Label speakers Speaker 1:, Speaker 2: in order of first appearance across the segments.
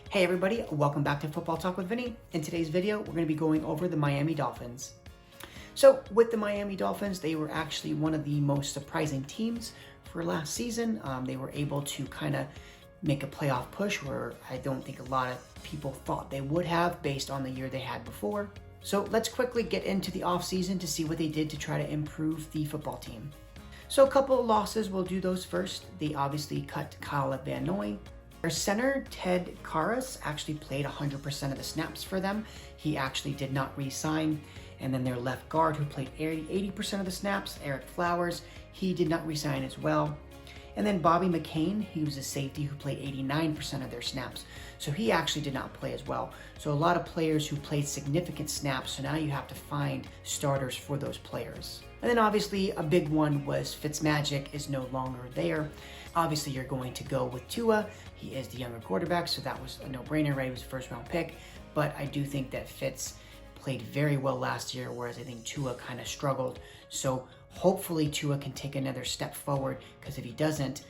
Speaker 1: Hey everybody, welcome back to Football Talk with Vinny. In today's video, we're going to be going over the Miami Dolphins. So with the Miami Dolphins, they were actually one of the most surprising teams for last season. They were able to kind of make a playoff push where I don't think a lot of people thought they would have based on the year they had before. So let's quickly get into the offseason to see what they did to try to improve the football team. So a couple of losses, we'll do those first. They obviously cut Kyle Van Noy. Their center, Ted Karras, actually played 100% of the snaps for them. He actually did not re-sign. And then their left guard, who played 80% of the snaps, Eric Flowers, he did not re-sign as well. And then Bobby McCain, he was a safety who played 89% of their snaps. So he actually did not play as well. So a lot of players who played significant snaps, so now you have to find starters for those players. And then obviously a big one was Fitzmagic is no longer there. Obviously you're going to go with Tua. He is the younger quarterback, so that was a no-brainer, right? He was a first-round pick. But I do think that Fitz played very well last year, whereas I think Tua kind of struggled. So hopefully Tua can take another step forward, because if he doesn't,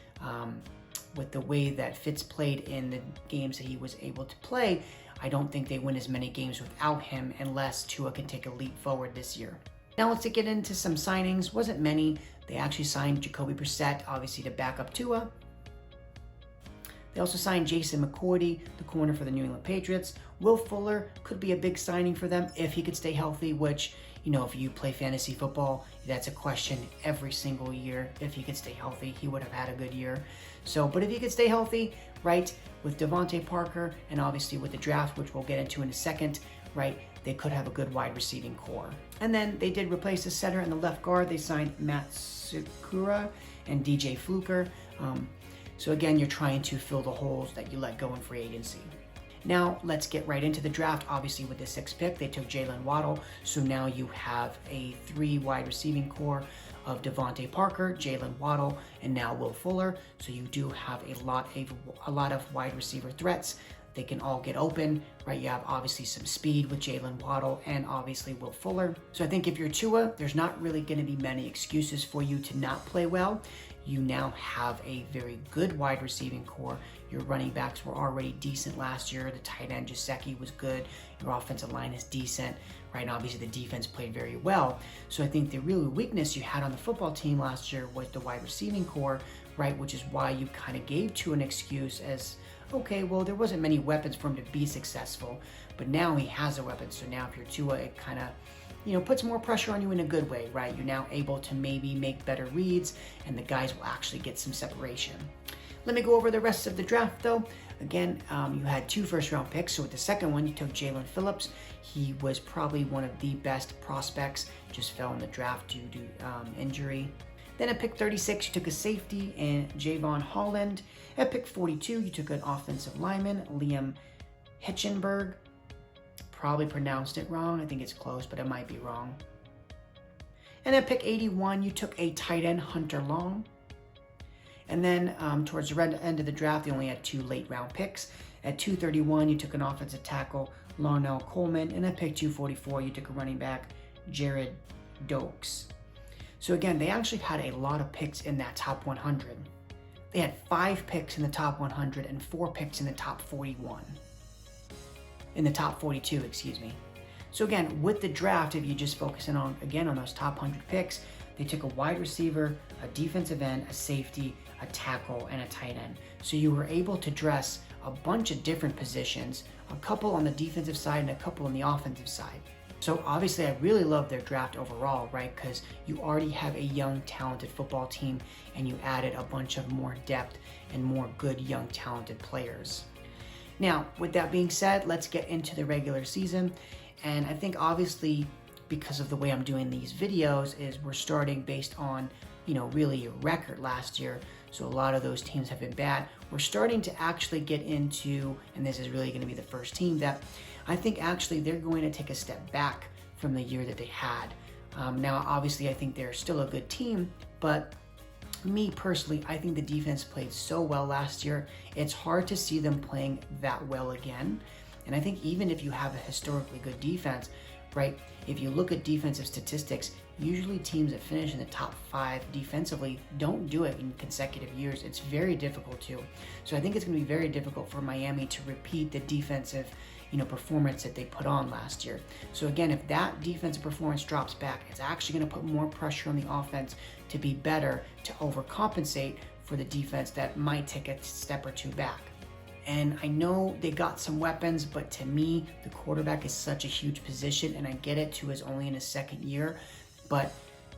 Speaker 1: with the way that Fitz played in the games that he was able to play, I don't think they win as many games without him unless Tua can take a leap forward this year. Now let's get into some signings. Wasn't many. They actually signed Jacoby Brissett, obviously to back up Tua. They also signed Jason McCourty, the corner for the New England Patriots. Will Fuller could be a big signing for them if he could stay healthy, which, you know, if you play fantasy football, that's a question every single year. If he could stay healthy, he would have had a good year. So, but if he could stay healthy, right, with Devontae Parker and obviously with the draft, which we'll get into in a second, right, they could have a good wide receiving core. And then they did replace the center and the left guard. They signed Matt Sakura and DJ Fluker. So again, you're trying to fill the holes that you let go in free agency. Now, let's get right into the draft. Obviously, with the 6th pick, they took Jalen Waddle. So now you have a 3 wide receiving core of Devontae Parker, Jalen Waddle, and now Will Fuller. So you do have a lot of wide receiver threats. They can all get open, right? You have obviously some speed with Jalen Waddle and obviously Will Fuller. So I think if you're Tua, there's not really going to be many excuses for you to not play well. You now have a very good wide receiving core. Your running backs were already decent last year. The tight end, Gesicki, was good. Your offensive line is decent, right? And obviously the defense played very well. So I think the real weakness you had on the football team last year was the wide receiving core, right? Which is why you kind of gave Tua an excuse as, okay, well, there wasn't many weapons for him to be successful, but now he has a weapon. So now if you're Tua, it kind of, you know, puts more pressure on you in a good way, right? You're now able to maybe make better reads and the guys will actually get some separation. Let me go over the rest of the draft though. Again, you had 2 first-round picks. So with the second one, you took Jalen Phillips. He was probably one of the best prospects, just fell in the draft due to injury. Then at pick 36, you took a safety in Javon Holland. At pick 42, you took an offensive lineman, Liam Hitchenberg. Probably pronounced it wrong. I think it's close, but it might be wrong. And at pick 81, you took a tight end, Hunter Long. And then towards the end of the draft, you only had 2 late-round picks. At 231, you took an offensive tackle, Larnell Coleman. And at pick 244, you took a running back, Jared Dokes. So again, they actually had a lot of picks in that top 100. They had 5 picks in the top 100 and 4 picks in the top 41. In the top 42, excuse me. So again, with the draft, if you just focus in on, again, on those top 100 picks, they took a wide receiver, a defensive end, a safety, a tackle, and a tight end. So you were able to dress a bunch of different positions, a couple on the defensive side and a couple on the offensive side. So obviously I really love their draft overall, right? Because you already have a young, talented football team and you added a bunch of more depth and more good, young, talented players. Now, with that being said, let's get into the regular season. And I think obviously because of the way I'm doing these videos is we're starting based on, you know, really a record last year. So a lot of those teams have been bad. We're starting to actually get into, and this is really going to be the first team that I think actually they're going to take a step back from the year that they had. Now, obviously, I think they're still a good team, but me personally, I think the defense played so well last year. It's hard to see them playing that well again. And I think even if you have a historically good defense, right? If you look at defensive statistics, usually teams that finish in the top 5 defensively don't do it in consecutive years. It's very difficult to. So I think it's going to be very difficult for Miami to repeat the defensive performance that they put on last year. So again, if that defensive performance drops back, it's actually going to put more pressure on the offense to be better, to overcompensate for the defense that might take a step or two back. And I know they got some weapons, but to me, the quarterback is such a huge position, and I get it, Tua is only in his second year, but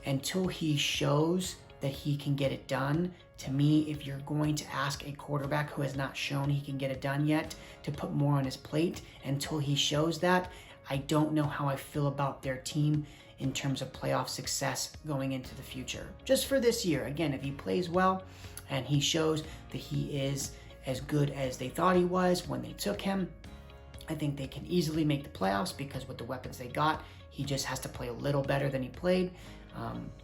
Speaker 1: until he shows that he can get it done, to me, if you're going to ask a quarterback who has not shown he can get it done yet to put more on his plate, until he shows that, I don't know how I feel about their team in terms of playoff success going into the future. Just for this year, again, if he plays well and he shows that he is as good as they thought he was when they took him, I think they can easily make the playoffs, because with the weapons they got, he just has to play a little better than he played.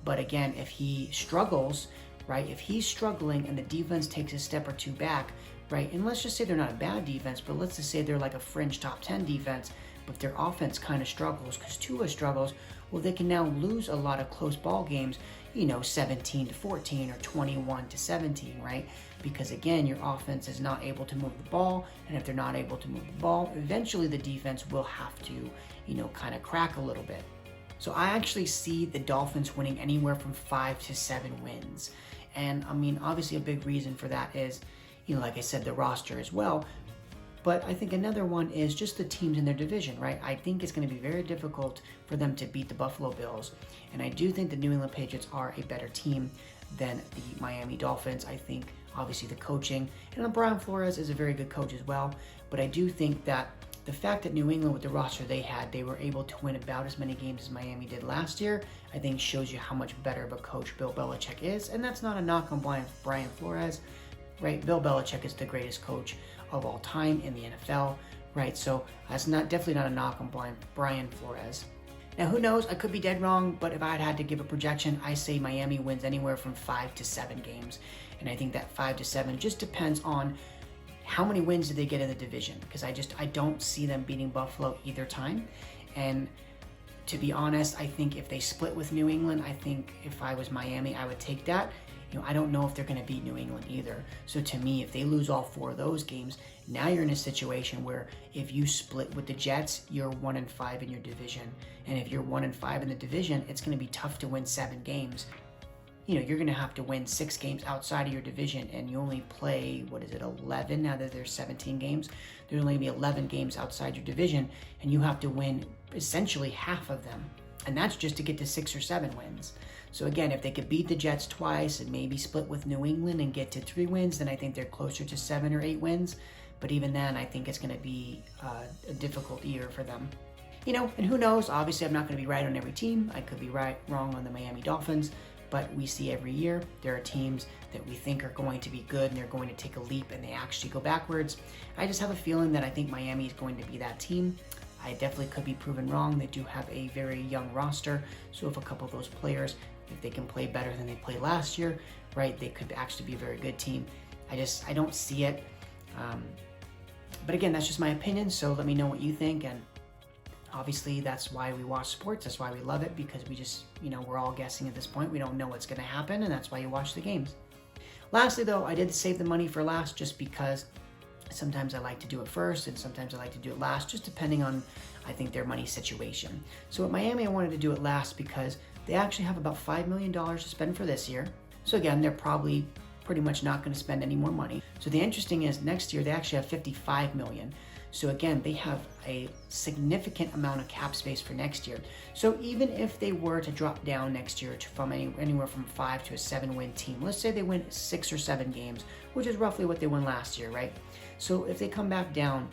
Speaker 1: But again, if he struggles, right, if he's struggling and the defense takes a step or two back, right, and let's just say they're not a bad defense, but let's just say they're like a fringe top 10 defense, but their offense kind of struggles because Tua struggles, well, they can now lose a lot of close ball games, 17-14 or 21-17, right? Because again, your offense is not able to move the ball, and if they're not able to move the ball, eventually the defense will have to, kind of crack a little bit. So I actually see the Dolphins winning anywhere from 5 to 7 wins. And I mean, obviously a big reason for that is, like I said, the roster as well. But I think another one is just the teams in their division, right? I think it's going to be very difficult for them to beat the Buffalo Bills. And I do think the New England Patriots are a better team than the Miami Dolphins. I think, obviously, the coaching, and Brian Flores is a very good coach as well. But I do think that the fact that New England, with the roster they had, they were able to win about as many games as Miami did last year, I think shows you how much better of a coach Bill Belichick is. And that's not a knock on Brian Flores, right? Bill Belichick is the greatest coach of all time in the NFL, right? So that's definitely not a knock on Brian Flores. Now, who knows? I could be dead wrong, but if I had to give a projection, I say Miami wins anywhere from 5 to 7 games. And I think that 5 to 7 just depends on how many wins did they get in the division, because I don't see them beating Buffalo either time. And to be honest, I think if they split with New England, I think if I was Miami, I would take that. I don't know if they're going to beat New England either. So to me, if they lose all 4 of those games, now you're in a situation where if you split with the Jets, you're 1-5 in your division. And if you're 1-5 in the division, it's going to be tough to win 7 games. You're going to have to win 6 games outside of your division, and you only play, 11? Now that there's 17 games, there's only going to be 11 games outside your division, and you have to win essentially half of them. And that's just to get to 6 or 7 wins. So again, if they could beat the Jets twice and maybe split with New England and get to 3 wins, then I think they're closer to 7 or 8 wins. But even then, I think it's going to be a difficult year for them. And who knows? Obviously, I'm not going to be right on every team. I could be wrong on the Miami Dolphins. But we see every year there are teams that we think are going to be good and they're going to take a leap and they actually go backwards. I just have a feeling that I think Miami is going to be that team. I definitely could be proven wrong. They do have a very young roster. So if a couple of those players, if they can play better than they played last year, right, they could actually be a very good team. I don't see it. But again, that's just my opinion. So let me know what you think. And obviously, that's why we watch sports. That's why we love it, because we just, we're all guessing at this point. We don't know what's going to happen, and that's why you watch the games. Lastly, though, I did save the money for last just because sometimes I like to do it first, and sometimes I like to do it last, just depending on, I think, their money situation. So at Miami, I wanted to do it last because they actually have about $5 million to spend for this year. So again, they're probably pretty much not going to spend any more money. So the interesting is next year, they actually have $55 million. So again, they have a significant amount of cap space for next year. So even if they were to drop down next year from anywhere from 5 to a 7-win team, let's say they win 6 or 7 games, which is roughly what they won last year, right? So if they come back down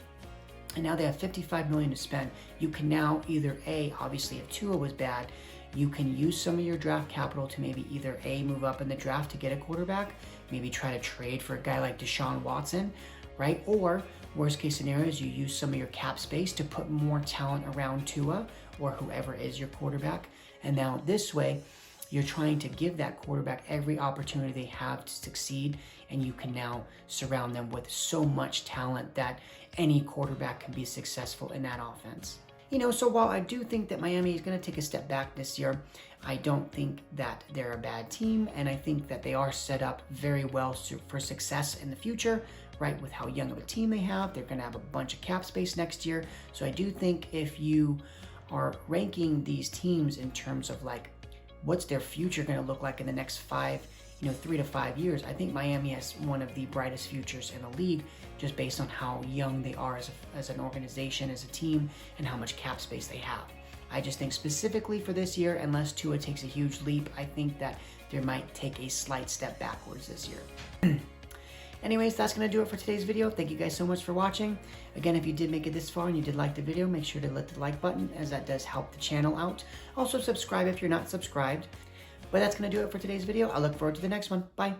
Speaker 1: and now they have $55 million to spend, you can now either obviously if Tua was bad, you can use some of your draft capital to maybe either move up in the draft to get a quarterback, maybe try to trade for a guy like Deshaun Watson, right? Or worst case scenario is you use some of your cap space to put more talent around Tua or whoever is your quarterback. And now this way, you're trying to give that quarterback every opportunity they have to succeed, and you can now surround them with so much talent that any quarterback can be successful in that offense. So while I do think that Miami is going to take a step back this year, I don't think that they're a bad team, and I think that they are set up very well for success in the future, right? With how young of a team they have, they're going to have a bunch of cap space next year. So I do think if you are ranking these teams in terms of like, what's their future going to look like in the next 3 to 5 years, I think Miami has one of the brightest futures in the league, just based on how young they are as an organization, as a team, and how much cap space they have. I just think specifically for this year, unless Tua takes a huge leap, I think that they might take a slight step backwards this year. Anyways, that's going to do it for today's video. Thank you guys so much for watching. Again, if you did make it this far and you did like the video, make sure to hit the like button, as that does help the channel out. Also, subscribe if you're not subscribed. But that's going to do it for today's video. I look forward to the next one. Bye.